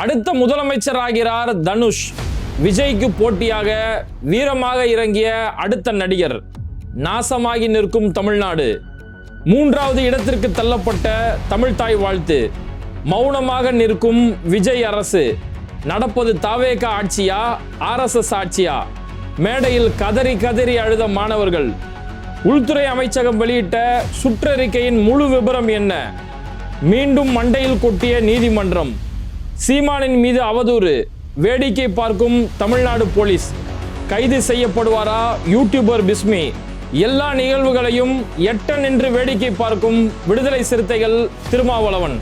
அடுத்த முதலமைச்சர் ஆகிறார் தனுஷ். விஜய்க்கு போட்டியாக வீரமாக இறங்கிய அடுத்த நடிகர். நாசமாகி நிற்கும் தமிழ்நாடு. 3வது இடத்திற்கு தள்ளப்பட்ட தமிழ்தாய் வாழ்த்து. மௌனமாக நிற்கும் விஜய் அரசு. நடப்பது தாவேக ஆட்சியா RSS ஆட்சியா? மேடையில் கதறி கதறி அழுத மாணவர்கள். உள்துறை அமைச்சகம் வெளியிட்ட சுற்றறிக்கையின் முழு விபரம் என்ன? மீண்டும் மண்டையில் கொட்டிய நீதிமன்றம். சீமானின் மீது அவதூறு. வேடிக்கை பார்க்கும் தமிழ்நாடு போலீஸ். கைது செய்யப்படுவாரா யூடியூபர் பிஸ்மி? எல்லா நிகழ்வுகளையும் எட்ட நின்று வேடிக்கை பார்க்கும் விடுதலை சிறுத்தைகள் திருமாவளவன்.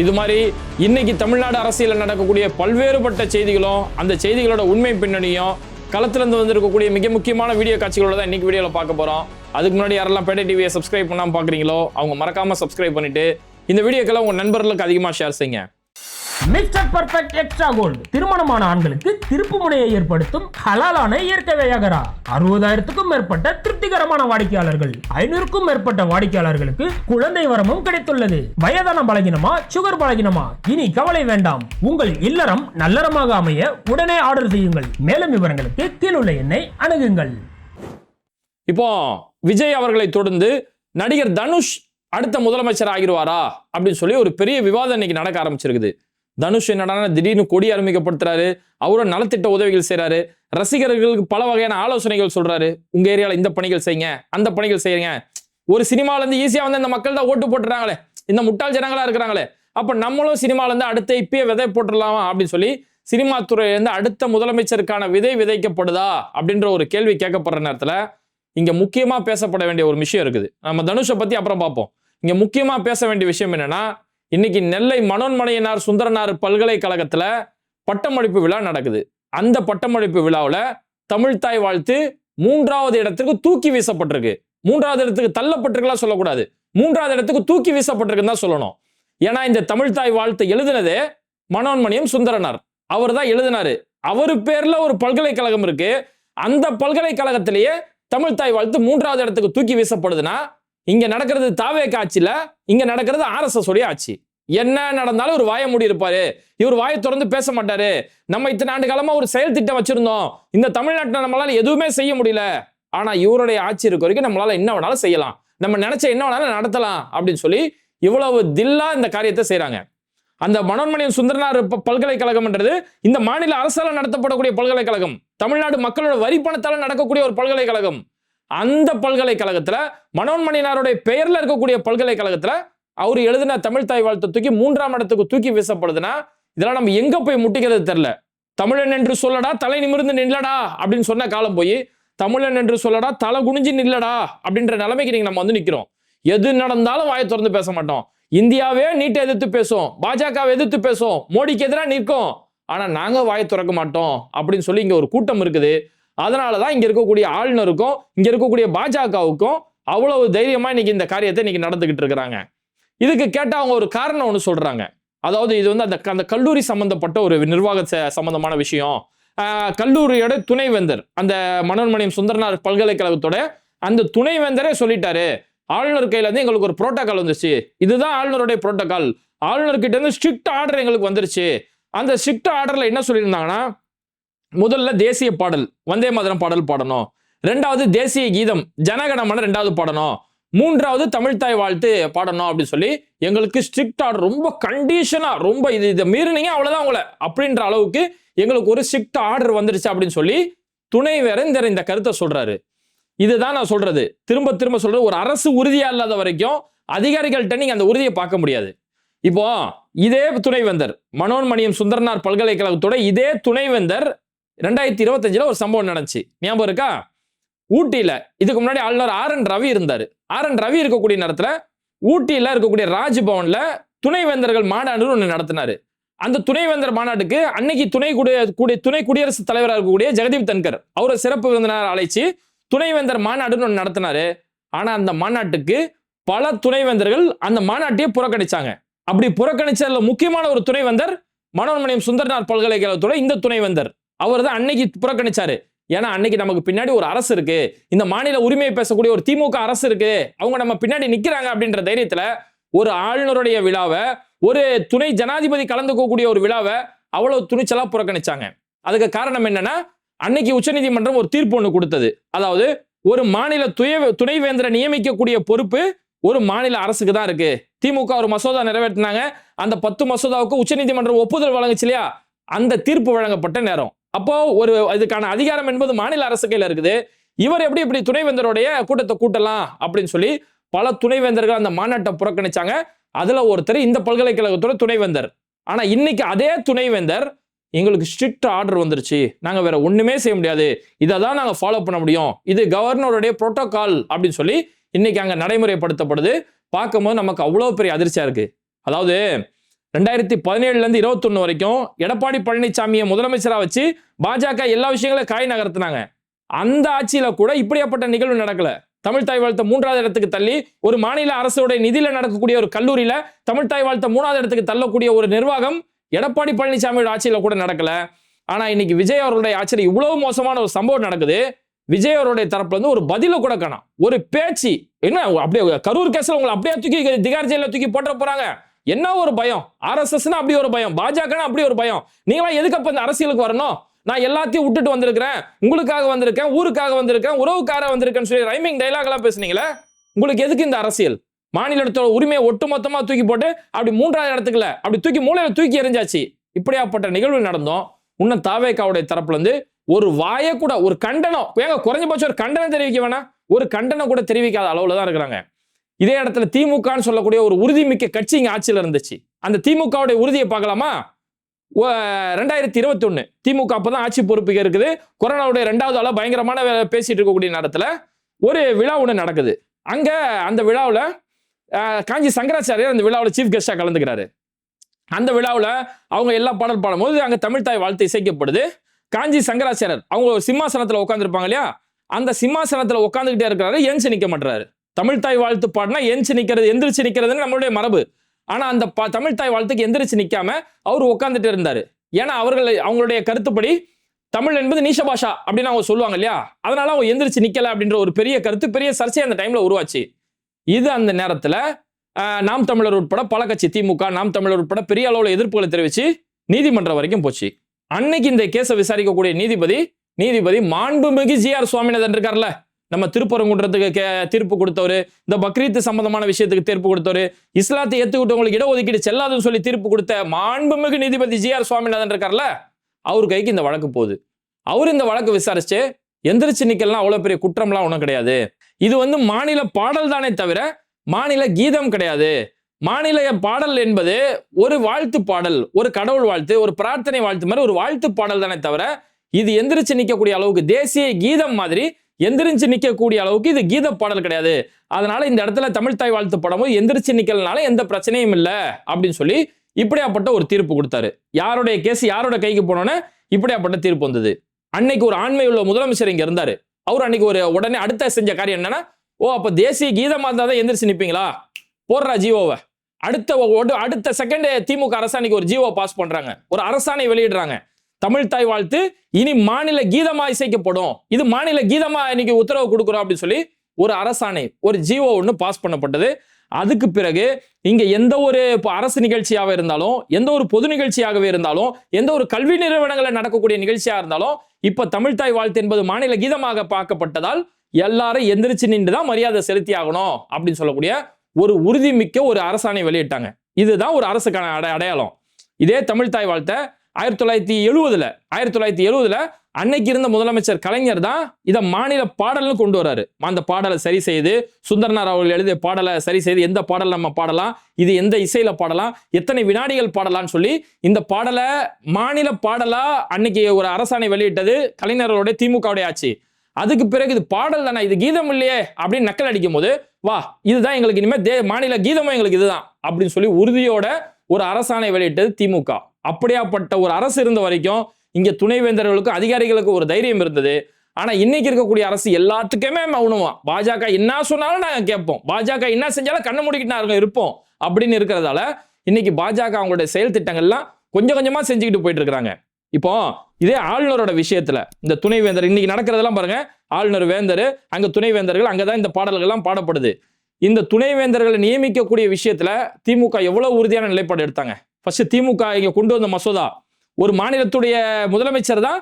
இது மாதிரி இன்னைக்கு தமிழ்நாடு அரசியலில் நடக்கக்கூடிய பல்வேறுபட்ட செய்திகளும் அந்த செய்திகளோட உண்மை பின்னணியும் களத்திலிருந்து வந்திருக்கக்கூடிய மிக முக்கியமான வீடியோ காட்சிகளோட தான் இன்னைக்கு வீடியோவில் பார்க்க போறோம். அதுக்கு முன்னாடி யாரெல்லாம் பேட்டை டிவியை சப்ஸ்கிரைப் பண்ணாமல் பார்க்குறீங்களோ அவங்க மறக்காம சப்ஸ்கிரைப் பண்ணிட்டு இந்த வீடியோக்கெல்லாம் உங்க நண்பர்களுக்கு அதிகமாக ஷேர் செய்யுங்க. மிஸ்டர் பர்ஃபெக்ட் எக்ஸ்ட்ரா கோல்டு திருமணமான ஆண்களுக்கு திருப்பு முனையை ஏற்படுத்தும் ஹலாலான இயற்கை வியாகரா. 60,000க்கும் மேற்பட்ட திருப்திகரமான வாடிக்கையாளர்கள். 500க்கும் மேற்பட்ட வாடிக்கையாளர்களுக்கு குழந்தை வரமும் கிடைத்துள்ளது. வயதான பலகினமா, சுகர் பலகினமா, இனி கவலை வேண்டாம். உங்கள் இல்லறம் நல்லறமாக அமைய உடனே ஆர்டர் செய்யுங்கள். மேலும் விவரங்களுக்கு கீழுள்ள எண்ணை அணுகுங்கள். இப்போ விஜய் அவர்களை தொடர்ந்து நடிகர் தனுஷ் அடுத்த முதலமைச்சர் ஆகிடுவாரா அப்படின்னு சொல்லி ஒரு பெரிய விவாதம் இன்னைக்கு நடக்க ஆரம்பிச்சிருக்குது. தனுஷ் என்னடா திடீர்னு கொடி அறிமுகப்படுத்துறாரு, அவரும் நலத்திட்ட உதவிகள் செய்யறாரு, ரசிகர்களுக்கு பல வகையான ஆலோசனைகள் சொல்றாரு. உங்க ஏரியால இந்த பணிகள் செய்யுங்க, அந்த பணிகள் செய்யுங்க. ஒரு சினிமால இருந்து ஈஸியா வந்து இந்த மக்கள் தான் ஓட்டு போட்டுறாங்களே, இந்த முட்டாள் ஜனங்களா இருக்கிறாங்களே, அப்ப நம்மளும் சினிமால இருந்து அடுத்த இப்பயே விதை போட்டுடலாமா அப்படின்னு சொல்லி சினிமா துறையிலிருந்து அடுத்த முதலமைச்சருக்கான விதை விதைக்கப்படுதா அப்படின்ற ஒரு கேள்வி கேட்கப்படுற நேரத்துல இங்க முக்கியமா பேசப்பட வேண்டிய ஒரு விஷயம் இருக்குது. நம்ம தனுஷை பத்தி அப்புறம் பார்ப்போம். இங்க முக்கியமா பேச வேண்டிய விஷயம் என்னன்னா, இன்னைக்கு நெல்லை மனோன்மணியனார் சுந்தரனார் பல்கலைக்கழகத்துல பட்டமளிப்பு விழா நடக்குது. அந்த பட்டமளிப்பு விழாவில் தமிழ்தாய் வாழ்த்து 3வது இடத்துக்கு தூக்கி வீசப்பட்டிருக்கு. 3வது இடத்துக்கு தள்ளப்பட்டிருக்கலாம் சொல்லக்கூடாது, 3வது இடத்துக்கு தூக்கி வீசப்பட்டிருக்குன்னு தான் சொல்லணும். ஏன்னா இந்த தமிழ்தாய் வாழ்த்து எழுதினதே மனோன்மணியம் சுந்தரனார். அவர் தான் எழுதினாரு. அவரு பேர்ல ஒரு பல்கலைக்கழகம் இருக்கு. அந்த பல்கலைக்கழகத்திலேயே தமிழ்தாய் வாழ்த்து 3வது இடத்துக்கு தூக்கி வீசப்படுதுன்னா இங்க நடக்கிறது தாவேக ஆட்சியில, இங்க நடக்கிறது RSS உடைய ஆட்சி. என்ன நடந்தாலும் ஒரு வாய மூடி இருப்பாரு, இவர் வாயை திறந்து பேச மாட்டாரு. நம்ம இத்தனை ஆண்டு காலமா ஒரு செயல் திட்டம் வச்சிருந்தோம், இந்த தமிழ்நாட்டில் நம்மளால எதுவுமே செய்ய முடியல, ஆனா இவருடைய ஆட்சி இருக்க வரைக்கும் நம்மளால என்ன வேணாலும் செய்யலாம், நம்ம நினைச்ச என்ன வேணாலும் நடத்தலாம் அப்படின்னு சொல்லி இவ்வளவு தில்லா இந்த காரியத்தை செய்யறாங்க. அந்த மனோன்மணியம் சுந்தரனார் பல்கலைக்கழகம்ன்றது இந்த மாநில அரசால நடத்தப்படக்கூடிய பல்கலைக்கழகம், தமிழ்நாடு மக்களோட வரி பணத்தால நடக்கக்கூடிய ஒரு பல்கலைக்கழகம். அந்த பல்கலைக்கழகத்துல மனோன்மணியனாருடைய பெயர்ல இருக்கக்கூடிய பல்கலைக்கழகத்துல அவர் எழுதின தமிழ்தாய் வாழ்த்து தூக்கி 3ஆம் இடத்துக்கு தூக்கி வீசப்படுதுன்னா இதெல்லாம் நம்ம எங்க போய் முட்டிக்கிறது தெரியல. தமிழன் என்று சொல்லடா தலை நிமிர்ந்து நில்லடா அப்படின்னு சொன்ன காலம் போய் தமிழன் என்று சொல்லடா தலை குனிஞ்சு நில்லடா அப்படின்ற நிலைமைக்கு நீங்க நம்ம வந்து நிக்கிறோம். எது நடந்தாலும் வாயை திறந்து பேச மாட்டோம். இந்தியாவே நீட்டை எதிர்த்து பேசும், பாஜகவை எதிர்த்து பேசும், மோடிக்கு எதிராக நிற்கும், ஆனா நாங்க வாயை திறக்க மாட்டோம் அப்படின்னு சொல்லி இங்க ஒரு கூட்டம் இருக்குது. அதனாலதான் இங்க இருக்கக்கூடிய ஆளுநருக்கும் இங்க இருக்கக்கூடிய பாஜகவுக்கும் அவ்வளவு தைரியமா இன்னைக்கு இந்த காரியத்தை இன்னைக்கு நடந்துகிட்டு இருக்கிறாங்க. இதுக்கு கேட்டா அவங்க ஒரு காரணம் ஒன்று சொல்றாங்க. அதாவது இது வந்து அந்த கல்லூரி சம்பந்தப்பட்ட ஒரு நிர்வாக சம்பந்தமான விஷயம். கல்லூரியோட துணைவேந்தர் அந்த மனோன்மணியம் சுந்தரனார் பல்கலைக்கழகத்தோட அந்த துணைவேந்தரே சொல்லிட்டாரு, ஆளுநர் கையில இருந்து எங்களுக்கு ஒரு புரோட்டோகால் வந்துருச்சு, இதுதான் ஆளுநருடைய புரோட்டோகால், ஆளுநர்கிட்ட இருந்து ஸ்ட்ரிக்ட் ஆர்டர் எங்களுக்கு வந்துருச்சு. அந்த ஸ்ட்ரிக்ட் ஆர்டர்ல என்ன சொல்லியிருந்தாங்கன்னா, முதல்ல தேசிய பாடல் வந்தே மாதரம் பாடல் பாடணும், 2வது தேசிய கீதம் ஜனகணமன 2வது பாடணும், 3வது தமிழ்தாய் வாழ்த்து பாடணும் அப்படின்னு சொல்லி எங்களுக்கு ஸ்ட்ரிக்ட் ஆர்டர், ரொம்ப கண்டிஷனா, ரொம்ப இதை மீறினீங்க அவ்வளவுதான் உங்களை அப்படின்ற அளவுக்கு எங்களுக்கு ஒரு ஸ்ட்ரிக்ட் ஆர்டர் வந்துருச்சு அப்படின்னு சொல்லி துணைவேந்தர் இந்த கருத்தை சொல்றாரு. இதுதான் நான் சொல்றது, திரும்ப திரும்ப சொல்றது, ஒரு அரசு உறுதியா இல்லாத வரைக்கும் அதிகாரிகள்கிட்ட நீங்க அந்த உறுதியை பார்க்க முடியாது. இப்போ இதே துணைவேந்தர் மனோன்மணியம் சுந்தரனார் பல்கலைக்கழகத்தோட இதே துணைவேந்தர் 2025 ஒரு சம்பவம் நடந்துச்சு, ஞாபகம் இருக்கா? ஊட்டியில இதுக்கு முன்னாடி ஆளுநர் RN ரவி இருந்தாரு. RN ரவி இருக்கக்கூடிய நேரத்துல ஊட்டியில இருக்கக்கூடிய ராஜ்பவன்ல துணைவேந்தர்கள் மாநாடு ஒன்று நடத்தினாரு. அந்த துணைவேந்தர் மாநாட்டுக்கு அன்னைக்கு துணை குடியரசுத் தலைவராக இருக்கக்கூடிய ஜெகதீப் தன்கர் அவரை சிறப்பு விருந்தினர் அழைச்சி துணைவேந்தர் மாநாடுன்னு ஒன்று நடத்தினாரு. ஆனா அந்த மாநாட்டுக்கு பல துணைவேந்தர்கள் அந்த மாநாட்டையே புறக்கணிச்சாங்க. அப்படி புறக்கணிச்சதுல முக்கியமான ஒரு துணைவேந்தர் மனோன்மணியம் சுந்தரனார் பல்கலைக்கழகத்தோட இந்த துணைவேந்தர் அவர் தான் அன்னைக்கு புறக்கணிச்சாரு. ஏன்னா அன்னைக்கு நமக்கு பின்னாடி ஒரு அரசு இருக்கு, இந்த மாநில உரிமையை பேசக்கூடிய ஒரு திமுக அரசு இருக்கு, அவங்க நம்ம பின்னாடி நிக்கிறாங்க அப்படின்ற தைரியத்துல ஒரு ஆளுநருடைய விழாவை, ஒரு துணை ஜனாதிபதி கலந்துக்கக்கூடிய ஒரு விழாவை அவ்வளவு துணிச்சலா புறக்கணிச்சாங்க. அதுக்கு காரணம் என்னன்னா, அன்னைக்கு உச்சநீதிமன்றம் ஒரு தீர்ப்பு ஒண்ணு கொடுத்தது. அதாவது ஒரு மாநில துணைவேந்தரை நியமிக்கக்கூடிய பொறுப்பு ஒரு மாநில அரசுக்கு தான் இருக்கு. திமுக ஒரு மசோதா நிறைவேற்றினாங்க. அந்த 10 மசோதாவுக்கு உச்சநீதிமன்றம் ஒப்புதல் வழங்குச்சு இல்லையா, அந்த தீர்ப்பு வழங்கப்பட்ட நேரம். அப்போ ஒரு இதுக்கான அதிகாரம் என்பது மாநில அரசு கையில இருக்குது. இவர் எப்படி இப்படி துணைவேந்தருடைய கூட்டத்தை கூட்டலாம் அப்படின்னு சொல்லி பல துணைவேந்தர்கள் அந்த மாநாட்டை புறக்கணிச்சாங்க. அதுல ஒருத்தர் இந்த பல்கலைக்கழகத்தோட துணைவேந்தர். ஆனா இன்னைக்கு அதே துணைவேந்தர், எங்களுக்கு ஸ்ட்ரிக்ட் ஆர்டர் வந்துருச்சு, நாங்க வேற ஒண்ணுமே செய்ய முடியாது, இதை தான் நாங்க ஃபாலோ பண்ண முடியும், இது கவர்னருடைய புரோட்டோகால் அப்படின்னு சொல்லி இன்னைக்கு அங்க நடைமுறைப்படுத்தப்படுது. பார்க்கும்போது நமக்கு அவ்வளவு பெரிய அதிர்ச்சியா இருக்கு. அதாவது 2017 இருந்து 21 வரைக்கும் எடப்பாடி பழனிசாமியை முதலமைச்சரா வச்சு பாஜக எல்லா விஷயங்களையும் காய் நகர்த்தினாங்க. அந்த ஆட்சியில கூட இப்படியாப்பட்ட நிகழ்வு நடக்கல. தமிழ் தாய் வாழ்த்த 3வது இடத்துக்கு தள்ளி ஒரு மாநில அரசோட நிதியில நடக்கக்கூடிய ஒரு கல்லூரியில தமிழ் தாய் வாழ்த்த 3வது இடத்துக்கு தள்ளக்கூடிய ஒரு நிர்வாகம் எடப்பாடி பழனிசாமியோட ஆட்சியில கூட நடக்கல. ஆனா இன்னைக்கு விஜய் அவர்களுடைய ஆட்சியில் இவ்வளவு மோசமான ஒரு சம்பவம் நடக்குது. விஜய் அவருடைய தரப்புல இருந்து ஒரு பதில கூட காணோம், ஒரு பேச்சு. என்ன அப்படியே கரூர் கேஸ்ல உங்களை அப்படியே தூக்கி திகார் ஜெயில தூக்கி போட்ட போறாங்க. என்ன ஒரு பயம், ஆர்எஸ்எஸ்னா அப்படி ஒரு பயம், பாஜகனா அப்படி ஒரு பயம். நீங்களா எதுக்கு அப்ப இந்த அரசியலுக்கு வரணும்? நான் எல்லாத்தையும் விட்டுட்டு வந்திருக்கிறேன், உங்களுக்காக வந்திருக்கேன், ஊருக்காக வந்திருக்கேன், உறவுக்காக வந்திருக்கேன்னு சொல்லி ரைமிங் டைலாக் எல்லாம் பேசுனீங்களே, உங்களுக்கு எதுக்கு இந்த அரசியல்? மாநிலத்தோட உரிமையை ஒட்டுமொத்தமா தூக்கி போட்டு அப்படி 3வது இடத்துக்குல அப்படி தூக்கி மூலையில தூக்கி எறிஞ்சாச்சு. இப்படியாப்பட்ட நிகழ்வு நடந்தோம். இன்னும் தாவேகாவுடைய தரப்புல இருந்து ஒரு வாய கூட ஒரு கண்டனம், ஏங்க குறைஞ்சபட்சம் ஒரு கண்டனம் தெரிவிக்க வேணாம், ஒரு கண்டனம் கூட தெரிவிக்காத அளவுல தான் இருக்கிறாங்க. இதே இடத்துல திமுகன்னு சொல்லக்கூடிய ஒரு உறுதிமிக்க கட்சி இங்க ஆட்சியில் இருந்துச்சு. அந்த திமுகவுடைய உறுதியை பார்க்கலாமா? 2021 திமுக அப்பதான் ஆட்சி பொறுப்புக்கு இருக்குது. கொரோனாவுடைய 2வது அலை பயங்கரமான பேசிட்டு இருக்கக்கூடிய நேரத்துல ஒரு விழா ஒண்ணு நடக்குது. அங்க அந்த விழாவில் காஞ்சி சங்கராச்சாரியார் அந்த விழாவில் சீஃப் கெஸ்டா கலந்துக்கிறாரு. அந்த விழாவில் அவங்க எல்லா பாடல் பாடும்போது அங்க தமிழ் தாய் வாழ்த்து இசைக்கப்படுது. காஞ்சி சங்கராச்சாரியர் அவங்க சிம்மாசனத்துல உட்காந்துருப்பாங்க இல்லையா, அந்த சிம்மாசனத்துல உட்காந்துக்கிட்டே இருக்கிறாரு, எந்திரிச்சு நிக்க மாட்டாரு. தமிழ் தாய் வாழ்த்து பாடினா எந்திரிச்சு நிக்கிறதுன்னு நம்மளுடைய மரபு. ஆனா அந்த தமிழ் தாய் வாழ்த்துக்கு எந்திரிச்சு நிக்காம அவர் உட்காந்துட்டு இருந்தாரு. ஏன்னா அவங்களுடைய கருத்துப்படி தமிழ் என்பது நீஷ பாஷா அப்படின்னு அவங்க சொல்லுவாங்க இல்லையா, அதனால அவங்க எந்திரிச்சு நிக்கல அப்படின்ற ஒரு பெரிய கருத்து, பெரிய சர்ச்சை அந்த டைம்ல உருவாச்சு. இது அந்த நேரத்துல நாம் தமிழர் உட்பட பல கட்சி, திமுக, நாம் தமிழர் உட்பட பெரிய அளவுல எதிர்ப்புகளை தெரிவிச்சு நீதிமன்றம் வரைக்கும் போச்சு. அன்னைக்கு இந்த கேஸை விசாரிக்கக்கூடிய நீதிபதி மாண்புமிகு ஜி.ஆர். சுவாமிநாதன் இருக்கார்ல, நம்ம திருப்பரங்குன்றத்துக்கு தீர்ப்பு கொடுத்தவரு, இந்த பக்ரீத் சம்பந்தமான விஷயத்துக்கு தீர்ப்பு கொடுத்தவரு, இஸ்லாத்தை ஏத்துக்கிட்டவங்களுக்கு இடஒதுக்கீடு செல்லாதுன்னு சொல்லி தீர்ப்பு கொடுத்த மாண்புமிகு நீதிபதி ஜி.ஆர். சுவாமிநாதன் இருக்கார்ல, அவர் கைக்கு இந்த வழக்கு போகுது. அவர் இந்த வழக்கு விசாரிச்சு எந்திரிச்சு நிக்கலாம் அவ்வளவு பெரிய குற்றம்லாம் ஒன்றும் கிடையாது, இது மாநில பாடல் தானே தவிர மாநில கீதம் கிடையாது. மாநில பாடல் என்பது ஒரு வாழ்த்து பாடல், ஒரு கடவுள் வாழ்த்து, ஒரு பிரார்த்தனை வாழ்த்து மாதிரி ஒரு வாழ்த்து பாடல் தானே தவிர இது எந்திரிச்சு நிக்கக்கூடிய அளவுக்கு தேசிய கீதம் மாதிரி எந்திரிச்சு நிக்கக்கூடிய அளவுக்கு இது கீத பாடல் கிடையாது. அதனால இந்த இடத்துல தமிழ் தாய் வாழ்த்து படமும் எந்திரிச்சு நிக்கலனால எந்த பிரச்சனையும் இல்லை அப்படின்னு சொல்லி இப்படியாப்பட்ட ஒரு தீர்ப்பு கொடுத்தாரு. யாருடைய கேஸ் யாரோட கைக்கு போனோன்னு இப்படியாப்பட்ட தீர்ப்பு வந்தது. அன்னைக்கு ஒரு ஆண்மை உள்ள முதலமைச்சர் இங்க இருந்தாரு. அவர் அன்னைக்கு ஒரு உடனே அடுத்த செஞ்ச காரியம் என்னன்னா, அப்ப தேசிய கீதமா இருந்தா தான் எந்திரிச்சு நிப்பீங்களா, போடுறா ஜீவோவை. அடுத்த செகண்ட் திமுக அரசாணைக்கு ஒரு ஜீவோ பாஸ் பண்றாங்க, ஒரு அரசாணை வெளியிடுறாங்க. தமிழ் தாய் வாழ்த்து இனி மாநில கீதமா இசைக்கப்படும், இது மாநில கீதமா இன்னைக்கு உத்தரவு கொடுக்குறோம் அப்படின்னு சொல்லி ஒரு அரசாணை, ஒரு ஜீவோ ஒன்று பாஸ் பண்ணப்பட்டது. அதுக்கு பிறகு இங்க எந்த ஒரு அரசு நிகழ்ச்சியாக இருந்தாலும், எந்த ஒரு பொது நிகழ்ச்சியாகவே இருந்தாலும், எந்த ஒரு கல்வி நிறுவனங்களில் நடக்கக்கூடிய நிகழ்ச்சியா இருந்தாலும், இப்ப தமிழ் தாய் வாழ்த்து என்பது மாநில கீதமாக பார்க்கப்பட்டதால் எல்லாரும் எந்திரிச்சு நின்று தான் மரியாதை செலுத்தி ஆகணும் அப்படின்னு சொல்லக்கூடிய ஒரு உறுதிமிக்க ஒரு அரசாணை வெளியிட்டாங்க. இதுதான் ஒரு அரசுக்கான அடையாளம். இதே தமிழ் தாய் வாழ்த்த 1970 அன்னைக்கு இருந்த முதலமைச்சர் கலைஞர் தான் இதை மாநில பாடல்னு கொண்டு வராரு. அந்த பாடலை சரி செய்து சுந்தரனார் அவர்கள் எழுதிய பாடலை சரி செய்து எந்த பாடல் நம்ம பாடலாம், இது எந்த இசையில பாடலாம், எத்தனை வினாடிகள் பாடலாம்னு சொல்லி இந்த பாடலை மாநில பாடலா அன்னைக்கு ஒரு அரசாணை வெளியிட்டது கலைஞர்களுடைய திமுகவுடைய ஆட்சி. அதுக்கு பிறகு இது பாடல் தானே, இது கீதம் இல்லையே அப்படின்னு நக்கல் அடிக்கும் போது, வா இதுதான் எங்களுக்கு இனிமே மாநில கீதமும் எங்களுக்கு இதுதான் அப்படின்னு சொல்லி உறுதியோட ஒரு அரசாணை வெளியிட்டது திமுக. அப்படியாப்பட்ட ஒரு அரசு இருந்த வரைக்கும் இங்க துணைவேந்தர்களுக்கும் அதிகாரிகளுக்கும் ஒரு தைரியம் இருந்தது. ஆனா இன்னைக்கு இருக்கக்கூடிய அரசு எல்லாத்துக்குமே மௌனமா, பாஜக என்ன சொன்னாலும் நாங்க கேட்போம், பாஜக என்ன செஞ்சாலும் கண்ணு மூடிக்கிட்டு நாங்க இருப்போம் அப்படின்னு இருக்கிறதால இன்னைக்கு பாஜக அவங்களுடைய செயல் திட்டங்கள்லாம் கொஞ்சம் கொஞ்சமா செஞ்சுக்கிட்டு போயிட்டு இருக்காங்க. இப்போ இதே ஆளுநரோட விஷயத்துல இந்த துணைவேந்தர் இன்னைக்கு நடக்கிறதெல்லாம் பாருங்க, ஆளுநர் வேந்தர், அங்க துணைவேந்தர்கள், அங்கதான் இந்த பாடல்கள் எல்லாம் பாடப்படுது. இந்த துணைவேந்தர்களை நியமிக்கக்கூடிய விஷயத்துல திமுக எவ்வளவு உறுதியான நிலைப்பாடு எடுத்தாங்க. ஃபர்ஸ்ட் திமுக இங்க கொண்டு வந்த மசோதா ஒரு மாநிலத்துடைய முதலமைச்சர் தான்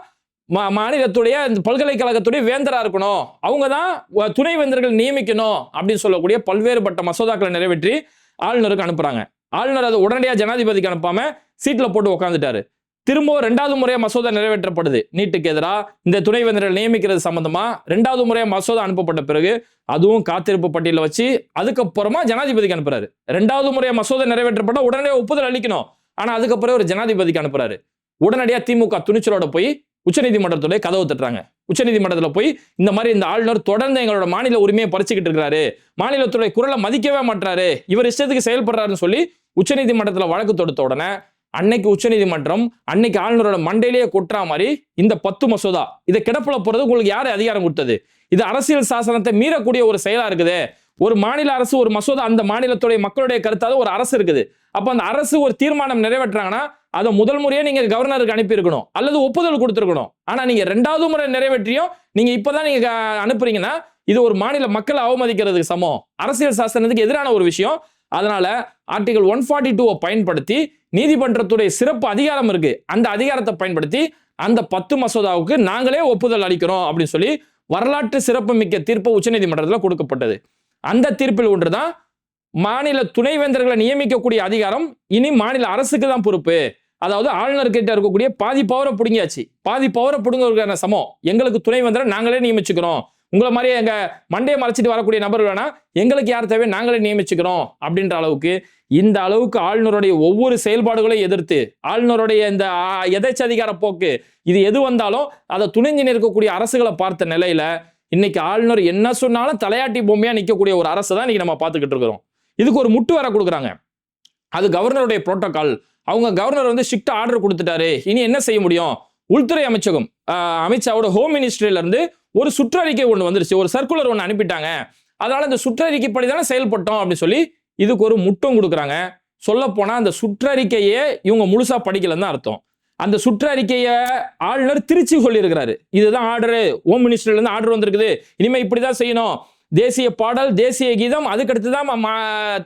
மாநிலத்துடைய பல்கலைக்கழகத்துடைய வேந்தரா இருக்கணும், அவங்க தான் துணை வேந்தர்கள் நியமிக்கணும் அப்படின்னு சொல்லக்கூடிய பல்வேறுபட்ட மசோதாக்களை நிறைவேற்றி ஆளுநருக்கு அனுப்புறாங்க. ஆளுநர் அதை உடனடியாக ஜனாதிபதிக்கு அனுப்பாம சீட்ல போட்டு உட்காந்துட்டாரு. திரும்பவும் 2வது முறையா மசோதா நிறைவேற்றப்படுது. நீட்டுக்கு எதிராக இந்த துணைவேந்தர்கள் நியமிக்கிறது சம்பந்தமா 2வது முறையா மசோதா அனுப்பப்பட்ட பிறகு அதுவும் காத்திருப்பு பட்டியல வச்சு அதுக்கப்புறமா ஜனாதிபதிக்கு அனுப்புறாரு. 2வது முறையா மசோதா நிறைவேற்றப்பட்ட உடனே ஒப்புதல் அளிக்கணும். ஆனா அதுக்கப்புறம் ஒரு ஜனாதிபதிக்கு அனுப்புறாரு. உடனடியா திமுக துணிச்சலோட போய் உச்சநீதிமன்றத்துடைய கதவு தட்டுறாங்க. உச்சநீதிமன்றத்தில் போய் இந்த மாதிரி இந்த ஆளுநர் தொடர்ந்து எங்களோட மாநில உரிமையை பறிச்சுக்கிட்டு இருக்கிறாரு, மாநிலத்துடைய குரலை மதிக்கவே மாட்டாரு, இவர் இஷ்டத்துக்கு செயல்படுறாருன்னு சொல்லி உச்சநீதிமன்றத்தில் வழக்கு தொடுத்த உடனே அன்னைக்கு உச்சநீதிமன்றம் அன்னைக்கு ஆளுநரோட மண்டையிலேயே கொட்டுற மாதிரி இந்த 10 மசோதா இதை கிடப்புல போறது உங்களுக்கு யாரு அதிகாரம் கொடுத்தது? இது அரசியல் சாசனத்தை மீறக்கூடிய ஒரு செயலா இருக்குது. ஒரு மாநில அரசு ஒரு மசோதா அந்த மாநிலத்துடைய மக்களுடைய கருத்தாக ஒரு அரசு இருக்குது. அப்ப அந்த அரசு ஒரு தீர்மானம் நிறைவேற்றாங்கன்னா அதை முதல் முறையே நீங்க கவர்னருக்கு அனுப்பி இருக்கணும் அல்லது ஒப்புதல் கொடுத்திருக்கணும். ஆனா நீங்க 2வது முறை நிறைவேற்றியும் நீங்க இப்பதான் நீங்க அனுப்புறீங்கன்னா இது ஒரு மாநில மக்களை அவமதிக்கிறதுக்கு சமம், அரசியல் சாசனத்துக்கு எதிரான ஒரு விஷயம். அதனால ஆர்டிகல் 142 பயன்படுத்தி நீதிமன்றத்துடைய சிறப்பு அதிகாரம் இருக்கு, அந்த அதிகாரத்தை பயன்படுத்தி அந்த 10 மசோதாவுக்கு நாங்களே ஒப்புதல் அளிக்கிறோம் அப்படின்னு சொல்லி வரலாற்று சிறப்பு மிக்க தீர்ப்பு உச்சநீதிமன்றத்தில் கொடுக்கப்பட்டது. அந்த தீர்ப்பில் ஒன்றுதான் மாநில துணைவேந்தர்களை நியமிக்கக்கூடிய அதிகாரம் இனி மாநில அரசுக்கு தான் பொறுப்பு. அதாவது ஆளுநர் கிட்ட இருக்கக்கூடிய பாதி பவரை பிடுங்கியாச்சு, பாதி பவரை பிடுங்குறதுக்கான சமம் எங்களுக்கு துணைவேந்தரை நாங்களே நியமிச்சுக்கிறோம், உங்களை மாதிரியே எங்க மண்டையை மறைச்சிட்டு வரக்கூடிய நபர் வேணா எங்களுக்கு யார் தேவை நாங்களே நியமிச்சுக்கிறோம் அப்படின்ற அளவுக்கு இந்த அளவுக்கு ஆளுநருடைய ஒவ்வொரு செயல்பாடுகளையும் எதிர்த்து ஆளுநருடைய இந்த எதேச்சதிகார போக்கு இது எது வந்தாலும் அதை துணிஞ்சு நிற்கக்கூடிய அரசுகளை பார்த்த நிலையில இன்னைக்கு ஆளுநர் என்ன சொன்னாலும் தலையாட்டி பொம்மையா நிற்கக்கூடிய ஒரு அரசு தான் இன்னைக்கு நம்ம பார்த்துக்கிட்டு இருக்கிறோம். இதுக்கு ஒரு முட்டு வர கொடுக்குறாங்க. அது கவர்னருடைய புரோட்டோகால். அவங்க கவர்னர் வந்து ஸ்ட்ரிக்ட் ஆர்டர் கொடுத்துட்டாரு, இனி என்ன செய்ய முடியும்? உள்துறை அமைச்சகம் அமித்ஷாவோட ஹோம் மினிஸ்ட்ரியில இருந்து ஒரு சுற்றறிக்கை ஒன்று வந்துருச்சு, ஒரு சர்க்குலர் ஒன்று அனுப்பிட்டாங்க. அதனால இந்த சுற்றறிக்கைப்படி தானே செயல்பட்டோம் அப்படின்னு சொல்லி இதுக்கு ஒரு முட்டம் கொடுக்குறாங்க. சொல்ல போனா அந்த சுற்றறிக்கையே இவங்க முழுசா படிக்கலன்னு தான் அர்த்தம். அந்த சுற்றறிக்கையை ஆளுநர் திருச்சி சொல்லியிருக்கிறாரு, இதுதான் ஆர்டரு, ஹோம் மினிஸ்டர்ல இருந்து ஆர்டர் வந்திருக்குது, இனிமே இப்படிதான் செய்யணும், தேசிய பாடல் தேசிய கீதம் அதுக்கடுத்து தான்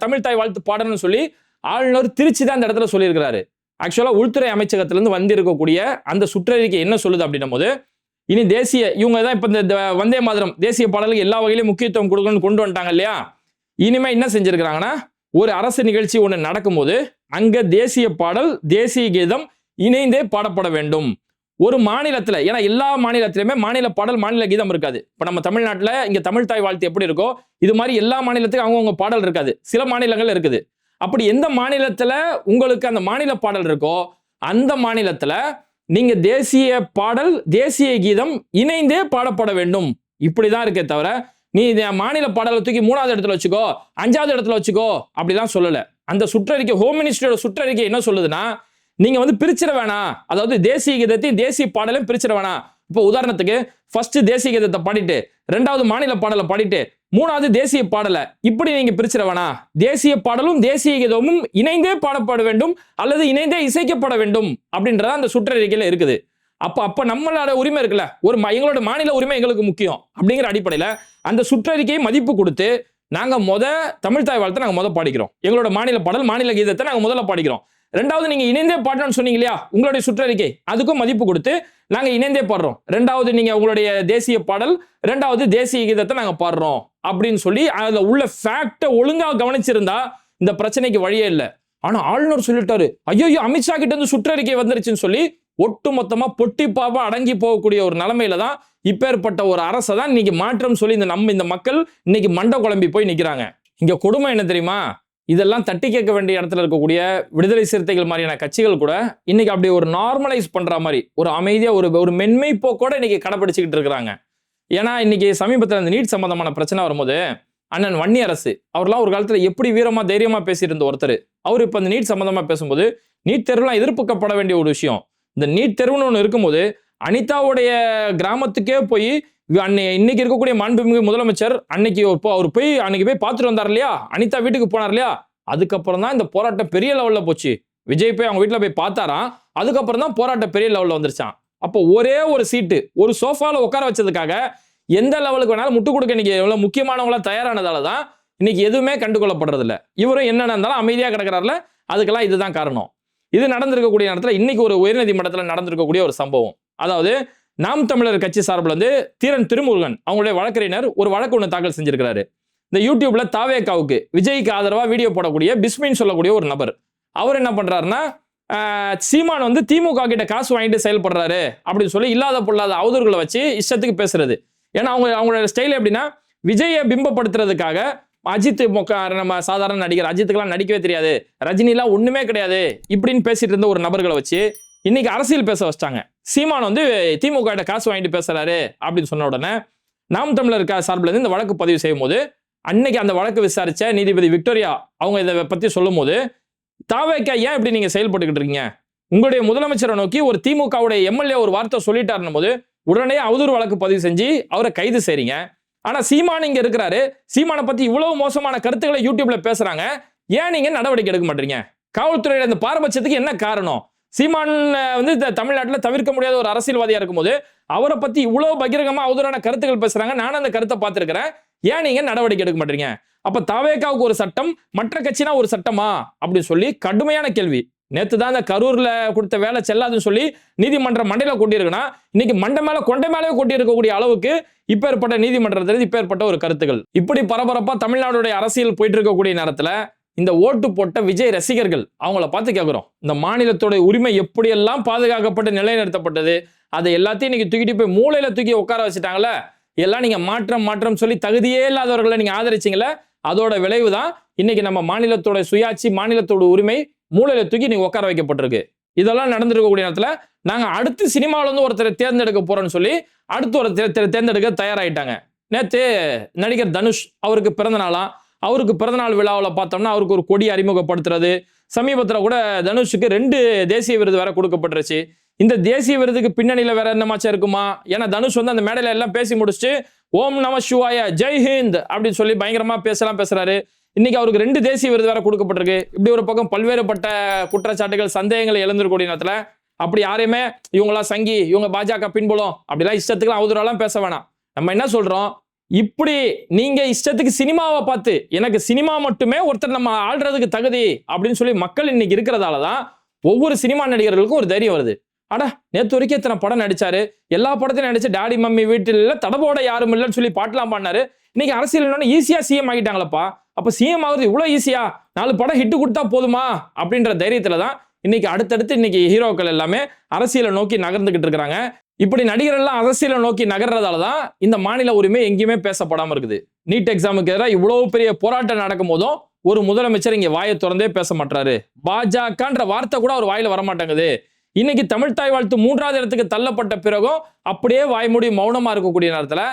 தமிழ் தாய் வாழ்த்து பாடல்னு சொல்லி ஆளுநர் திருச்சி தான் இந்த இடத்துல சொல்லியிருக்கிறாரு. ஆக்சுவலா உள்துறை அமைச்சகத்திலிருந்து வந்திருக்கக்கூடிய அந்த சுற்றறிக்கை என்ன சொல்லுது அப்படின்னும் போது இனி தேசிய இவங்க தான் இப்ப இந்த வந்தே மாதரம் தேசிய பாடலுக்கு எல்லா வகையிலும் முக்கியத்துவம் கொடுக்கணும்னு கொண்டு வந்துட்டாங்க இல்லையா? இனிமே என்ன செஞ்சிருக்கிறாங்கன்னா ஒரு அரசு நிகழ்ச்சி ஒன்று நடக்கும்போது அங்க தேசிய பாடல் தேசிய கீதம் இணைந்தே பாடப்பட வேண்டும். ஒரு மாநிலத்துல, ஏன்னா எல்லா மாநிலத்திலுமே மாநில பாடல் மாநில கீதம் இருக்காது. இப்ப நம்ம தமிழ்நாட்டுல இங்க தமிழ் தாய் வாழ்த்து எப்படி இருக்கோ இது மாதிரி எல்லா மாநிலத்துக்கும் அவங்கவுங்க பாடல் இருக்காது, சில மாநிலங்கள் இருக்குது. அப்படி எந்த மாநிலத்துல உங்களுக்கு அந்த மாநில பாடல் இருக்கோ அந்த மாநிலத்துல நீங்க தேசிய பாடல் தேசிய கீதம் இணைந்தே பாடப்பட வேண்டும். இப்படிதான் இருக்கே தவிர நீ மாநில பாடலை தூக்கி 3வது இடத்துல வச்சுக்கோ 5வது இடத்துல வச்சுக்கோ அப்படிலாம் சொல்லல. அந்த சுற்றறிக்கை ஹோம் மினிஸ்டரோட சுற்றறிக்கை என்ன சொல்லுதுன்னா நீங்க வந்து பிரிச்சிட வேணாம், அதாவது தேசிய கீதத்தையும் தேசிய பாடலையும் பிரிச்சிட வேணாம். இப்போ உதாரணத்துக்கு ஃபர்ஸ்ட் தேசிய கீதத்தை பாடிட்டு 2வது மாநில பாடலை பாடிட்டு 3வது தேசிய பாடலை இப்படி நீங்க பிரிச்சிட வேணாம். தேசிய பாடலும் தேசிய கீதமும் இணைந்தே பாடப்பட வேண்டும் அல்லது இணைந்தே இசைக்கப்பட வேண்டும் அப்படின்றத அந்த சுற்றறிக்கையில இருக்குது. அப்ப நம்மளோட உரிமை இருக்குல்ல, ஒரு எங்களோட மாநில உரிமை எங்களுக்கு முக்கியம் அப்படிங்கிற அடிப்படையில அந்த சுற்றறிக்கையை மதிப்பு கொடுத்து நாங்க தமிழ் தாய் வாழ்த்தை நாங்க பாடிக்கிறோம், எங்களோட மாநில பாடல் மாநில கீதத்தை நாங்க முதல்ல பாடிக்கிறோம். 2வது நீங்க இணைந்தே பாடணும்னு சொன்னீங்க இல்லையா, உங்களுடைய சுற்றறிக்கை அதுக்கும் மதிப்பு கொடுத்து நாங்க இணைந்தே பாடுறோம். 2வது நீங்க உங்களுடைய தேசிய பாடல் 2வது தேசிய கீதத்தை நாங்க பாடுறோம் அப்படின்னு சொல்லி அதுல உள்ள ஃபேக்ட ஒழுங்கா கவனிச்சிருந்தா இந்த பிரச்சனைக்கு வழியே இல்லை. ஆனா ஆளுநர் சொல்லிட்டாரு, ஐயோ அமித்ஷா கிட்ட இருந்து சுற்றறிக்கை வந்துருச்சுன்னு சொல்லி ஒட்டு மொத்தமா பொட்டி பாப்பா அடங்கி போகக்கூடிய ஒரு நிலைமையில தான் இப்பேற்பட்ட ஒரு அரசை தான் இன்னைக்கு மாற்றம் சொல்லி இந்த மக்கள் இன்னைக்கு மண்டை குழம்பி போய் நிக்கிறாங்க. இங்க கொடுமை என்ன தெரியுமா? இதெல்லாம் தட்டி கேட்க வேண்டிய இடத்துல இருக்கக்கூடிய விடுதலை சிறுத்தைகள் மாதிரியான கட்சிகள் கூட இன்னைக்கு அப்படி ஒரு நார்மலைஸ் பண்ற மாதிரி ஒரு அமைதியா ஒரு மென்மை போக்கோட இன்னைக்கு கடைபிடிச்சுக்கிட்டு இருக்கிறாங்க. ஏன்னா இன்னைக்கு சமீபத்தில் இந்த நீட் சம்பந்தமான பிரச்சனை வரும்போது அண்ணன் வன்னியரசு அவர்லாம் ஒரு காலத்துல எப்படி வீரமா தைரியமா பேசிட்டு இருந்த ஒருத்தர், அவர் இப்ப இந்த நீட் சம்பந்தமா பேசும்போது நீட் தேர்வுலாம் எதிர்ப்புக்கப்பட வேண்டிய ஒரு விஷயம். இந்த நீட் தேர்வுன்னு ஒன்று இருக்கும்போது அனிதாவுடைய கிராமத்துக்கே போய் இன்னைக்கு இருக்கக்கூடிய மாண்புமிகு முதலமைச்சர் அவர் போய் அன்னைக்கு போய் பார்த்துட்டு வந்தார் இல்லையா, அனிதா வீட்டுக்கு போனார் இல்லையா, அதுக்கப்புறம் தான் இந்த போராட்டம் பெரிய லெவல்ல போச்சு. விஜய் போய் அவங்க வீட்டுல போய் பார்த்தாராம், அதுக்கப்புறம் தான் போராட்டம் பெரிய லெவல்ல வந்துருச்சான். அப்போ ஒரே ஒரு சீட்டு ஒரு சோஃபால உட்கார வச்சதுக்காக எந்த லெவலுக்கு வேணாலும் முட்டு கொடுக்க இன்னைக்கு எவ்வளவு முக்கியமானவங்களா தயாரானதால தான் இன்னைக்கு எதுவுமே கண்டுகொள்ளப்படுறது இல்லை. இவரும் என்னென்ன இருந்தாலும் அமைதியா கிடக்கிறாருல, அதுக்கெல்லாம் இதுதான் காரணம். இது நடந்திருக்கக்கூடிய நேரத்தில் இன்னைக்கு ஒரு உயர்நீதிமன்றத்தில் நடந்திருக்கக்கூடிய ஒரு சம்பவம். அதாவது நாம் தமிழர் கட்சி சார்பில் வந்து தீரன் திருமுருகன் அவங்களுடைய வழக்கறிஞர் ஒரு வழக்கு ஒன்று தாக்கல் செஞ்சிருக்கிறாரு. இந்த யூடியூப்ல தாவேகாவுக்கு விஜய்க்கு ஆதரவா வீடியோ போடக்கூடிய பிஸ்மின்னு சொல்லக்கூடிய ஒரு நபர், அவர் என்ன பண்றாருன்னா சீமான் வந்து திமுக கிட்ட காசு வாங்கிட்டு செயல்படுறாரு அப்படின்னு சொல்லி இல்லாத பொல்லாத அவதூறுகளை வச்சு இஷ்டத்துக்கு பேசுறது. ஏன்னா அவங்களோட ஸ்டைல் எப்படின்னா, விஜயை பிம்பப்படுத்துறதுக்காக அஜித் நம்ம சாதாரண நடிகர், அஜித்துக்கெல்லாம் நடிக்கவே தெரியாது, ரஜினிலாம் ஒண்ணுமே கிடையாது இப்படின்னு பேசிட்டு இருந்த ஒரு நபர்களை வச்சு இன்னைக்கு அரசியல் பேச வச்சிட்டாங்க. சீமான் வந்து திமுக கிட்ட காசு வாங்கிட்டு பேசுறாரு அப்படின்னு சொன்ன உடனே நாம் தமிழர் சார்பில் இருந்து இந்த வழக்கு பதிவு செய்யும் போது, அன்னைக்கு அந்த வழக்கு விசாரிச்ச நீதிபதி விக்டோரியா அவங்க இதை பத்தி சொல்லும் போது, தாவேக்கா ஏன் இப்படி நீங்க செயல்பட்டுக்கிட்டு இருக்கீங்க, உங்களுடைய முதலமைச்சரை நோக்கி ஒரு திமுகவுடைய எம்எல்ஏ ஒரு வார்த்தை சொல்லிட்டாருன்னும் போது உடனே அவதூறு வழக்கு பதிவு செஞ்சு அவரை கைது செய்றீங்க. ஆனா சீமான் இங்க இருக்கிறாரு, சீமானை பத்தி இவ்வளவு மோசமான கருத்துக்களை யூடியூப்ல பேசுறாங்க, ஏன் நீங்க நடவடிக்கை எடுக்க மாட்டீங்க? காவல்துறையோட இந்த பாரபட்சத்துக்கு என்ன காரணம்? சீமான் வந்து தமிழ்நாட்டில் தவிர்க்க முடியாத ஒரு அரசியல்வாதியா இருக்கும்போது அவரை பத்தி இவ்வளவு பகிரங்கமா அவதூறான கருத்துக்கள் பேசுறாங்க, நானும் அந்த கருத்தை பார்த்திருக்கிறேன், ஏன் நீங்க நடவடிக்கை எடுக்க மாட்டீங்க? அப்ப தாவேகாவுக்கு ஒரு சட்டம், மற்ற கட்சினா ஒரு சட்டமா அப்படின்னு சொல்லி கடுமையான கேள்வி. நேத்து தான் அந்த கரூர்ல கொடுத்த வேலை செல்லாதுன்னு சொல்லி நீதிமன்றம் மண்டையில கொட்டியிருக்குன்னா, இன்னைக்கு மண்டை மேல கொண்டை மேலே கொட்டி இருக்கக்கூடிய அளவுக்கு இப்ப ஏற்பட்ட நீதிமன்றத்தில் இப்ப ஏற்பட்ட ஒரு கருத்துக்கள். இப்படி பரபரப்பா தமிழ்நாடுடைய அரசியல் போயிட்டு இருக்கக்கூடிய நேரத்துல இந்த ஓட்டு போட்ட விஜய் ரசிகர்கள் அவங்கள பார்த்து கேட்கிறோம், இந்த மாநிலத்தோட உரிமை எப்படியெல்லாம் பாதுகாக்கப்பட்டு நிலைநிறுத்தப்பட்டது, அதை எல்லாத்தையும் இன்னைக்கு தூக்கிட்டு போய் மூளையில தூக்கி உட்கார வச்சுட்டாங்கல்ல, எல்லாம் நீங்க மாற்றம் சொல்லி தகுதியே இல்லாதவர்களை நீங்க ஆதரிச்சீங்கல்ல, அதோட விளைவு தான் இன்னைக்கு நம்ம மாநிலத்தோட சுயாட்சி, மாநிலத்தோட உரிமை மூளையில தூக்கி நீங்க உட்கார வைக்கப்பட்டிருக்கு. இதெல்லாம் நடந்திருக்கக்கூடிய நேரத்துல நாங்க அடுத்து சினிமாவில இருந்து ஒருத்தரை தேர்ந்தெடுக்க போறோம்னு சொல்லி அடுத்து ஒருத்தரை தேர்ந்தெடுக்க தயாராயிட்டாங்க. நேத்து நடிகர் தனுஷ் அவருக்கு பிறந்த நாளாம், அவருக்கு பிறந்தநாள் விழாவில் பார்த்தோம்னா அவருக்கு ஒரு கொடி அறிமுகப்படுத்துறது, சமீபத்தில் கூட தனுஷுக்கு 2 தேசிய விருது வேற கொடுக்கப்பட்டுருச்சு. இந்த தேசிய விருதுக்கு பின்னணியில் வேற என்னமாச்சும் இருக்குமா? ஏன்னா தனுஷ் வந்து அந்த மேடையில எல்லாம் பேசி முடிச்சுட்டு ஓம் நம சிவாய ஜெய் ஹிந்த் அப்படின்னு சொல்லி பயங்கரமா பேசுறாரு. இன்னைக்கு அவருக்கு 2 தேசிய விருது வேற கொடுக்கப்பட்டிருக்கு. இப்படி ஒரு பக்கம் பல்வேறுபட்ட குற்றச்சாட்டுகள், சந்தேகங்களை எழுந்திருக்கூடிய நேரத்தில் அப்படி யாரையுமே இவங்களாம் சங்கி, இவங்க பாஜக பின்புலம் அப்படிலாம் இஷ்டத்துக்குலாம் அவதூறாலாம் பேச வேணாம். நம்ம என்ன சொல்றோம், இப்படி நீங்க இஷ்டத்துக்கு சினிமாவை பார்த்து எனக்கு சினிமா மட்டுமே ஒருத்தர் நம்ம ஆள்றதுக்கு தகுதி அப்படின்னு சொல்லி மக்கள் இன்னைக்கு இருக்கிறதால தான் ஒவ்வொரு சினிமா நடிகர்களுக்கும் ஒரு தைரியம் வருது. அடா நேற்று வரைக்கும் இத்தனை படம் நடிச்சாரு, எல்லா படத்தையும் நடிச்சு டாடி மம்மி வீட்டில் இல்ல தடவோட யாரும் இல்லைன்னு சொல்லி பாட்டுலாம் பாடினாரு, இன்னைக்கு அரசியல் ஈஸியா சிஎம் ஆகிட்டாங்களப்பா, அப்ப சிஎம் ஆகுறது இவ்வளவு ஈஸியா, 4 படம் ஹிட் கொடுத்தா போதுமா அப்படின்ற தைரியத்துல தான் இன்னைக்கு அடுத்தடுத்து இன்னைக்கு ஹீரோக்கள் எல்லாமே அரசியலை நோக்கி நகர்ந்துகிட்டு இருக்கிறாங்க. இப்படி நடிகர்கள் அரசியலை நோக்கி நகர்றதால தான் இந்த மாநில உரிமை எங்கேயுமே பேசப்படாம இருக்குது. நீட் எக்ஸாமுக்கு எதிராக இவ்வளவு பெரிய போராட்டம் நடக்கும் போதும் ஒரு முதலமைச்சர் இங்க வாயை திறந்தே பேச மாட்டாரு. பாஜகன்ற வார்த்தை கூட அவர் வாயில வரமாட்டேங்குது. இன்னைக்கு தமிழ் தாய் வாழ்த்து 3வது இடத்துக்கு தள்ளப்பட்ட பிறகும் அப்படியே வாய்மூடி மௌனமா இருக்கக்கூடிய நேரத்துல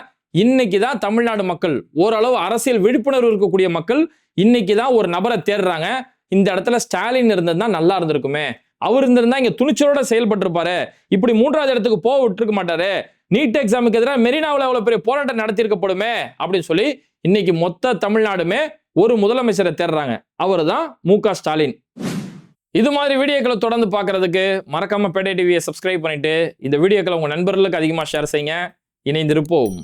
இன்னைக்குதான் தமிழ்நாடு மக்கள், ஓரளவு அரசியல் விழிப்புணர்வு இருக்கக்கூடிய மக்கள் இன்னைக்குதான் ஒரு நபரை தேடுறாங்க. இந்த இடத்துல ஸ்டாலின் இருந்ததுன்னா நல்லா இருந்திருக்குமே, அவர் இருந்திருந்தா இங்க துணிச்சலோட செயல்பட்டு இருப்பாரு, இப்படி 3வது இடத்துக்கு போக விட்டுருக்க மாட்டாரு, நீட் எக்ஸாமுக்கு எதிராக மெரினாவில் அவ்வளவு பெரிய போராட்டம் நடத்தி இருக்கப்படுமே அப்படின்னு சொல்லி இன்னைக்கு மொத்த தமிழ்நாடுமே ஒரு முதலமைச்சரை தேடுறாங்க. அவர் தான் மு.க. ஸ்டாலின். இது மாதிரி வீடியோக்களை தொடர்ந்து பார்க்கறதுக்கு மறக்காம பேட்டை டிவியை சப்ஸ்கிரைப் பண்ணிட்டு இந்த வீடியோக்களை உங்க நண்பர்களுக்கு அதிகமா ஷேர் செய்யுங்க. இணைந்திருப்போம்.